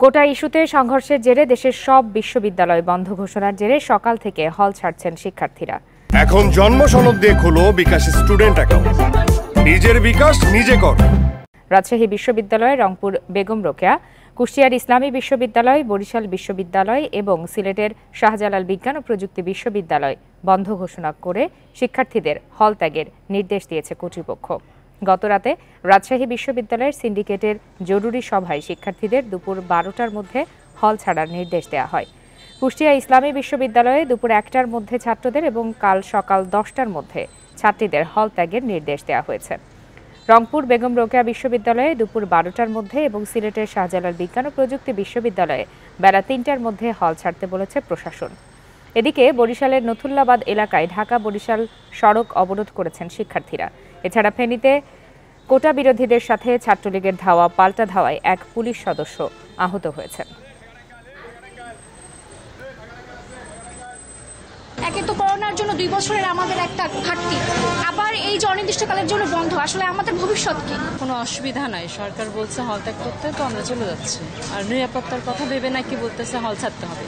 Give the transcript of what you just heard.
কোটা ইস্যুতে সংঘর্ষের জেরে দেশের সব বিশ্ববিদ্যালয় বন্ধ ঘোষণার জেরে সকাল থেকে হল ছাড়ছেন শিক্ষার্থীরা। এখন জন্ম সনদ দিয়ে খোলো বিকাশ স্টুডেন্ট অ্যাকাউন্ট। নিজের বিকাশ নিজে কর। রাজশাহী বিশ্ববিদ্যালয়, রংপুর বেগম রোকেয়া, কুষ্টিয়ার ইসলামী বিশ্ববিদ্যালয়, বরিশাল বিশ্ববিদ্যালয় এবং সিলেটের শাহজালাল বিজ্ঞান ও প্রযুক্তি বিশ্ববিদ্যালয় বন্ধ ঘোষণা করে শিক্ষার্থীদের হল ত্যাগের নির্দেশ দিয়েছে কর্তৃপক্ষ। গতরাতে রাজশাহী বিশ্ববিদ্যালয়ের সিন্ডিকেটের জরুরি সভায় শিক্ষার্থীদের দুপুর 12টার মধ্যে হল ছাড়ার নির্দেশ দেওয়া হয়। কুষ্টিয়া ইসলামী বিশ্ববিদ্যালয়ে দুপুর 1টার মধ্যে ছাত্রদের এবং কাল সকাল 10টার মধ্যে ছাত্রীদের হল ত্যাগের নির্দেশ দেওয়া হয়েছে। রংপুর বেগম রোকেয়া বিশ্ববিদ্যালয়ে দুপুর 12টার মধ্যে এবং সিলেটের শাহজালাল বিজ্ঞান ও প্রযুক্তি বিশ্ববিদ্যালয়ে বেলা 3টার মধ্যে হল ছাড়তে বলেছে প্রশাসন। এদিকে বরিশালের নথুল্লাবাদ এলাকায় ঢাকা বরিশাল সড়ক অবরোধ করেছেন শিক্ষার্থীরা। এছাড়া ফেনীতে কোটা বিরোধীদের সাথে ছাত্রলীগের ধাওয়া পাল্টা ধাওয়ায় এক পুলিশ সদস্য আহত হয়েছেন। একে তো করোনার জন্য 2 বছরের আমাদের একটা ঘাটতি, আবার এই যে অনির্দিষ্টকালের জন্য বন্ধ, আসলে আমাদের ভবিষ্যৎ কি? কোনো অসুবিধা নাই, সরকার বলছে হল ত্যাগ করতে, তো আমরা চলে যাচ্ছি। আর নিরাপত্তার কথা ভেবে নাকি বলতেছে হল ছাড়তে হবে।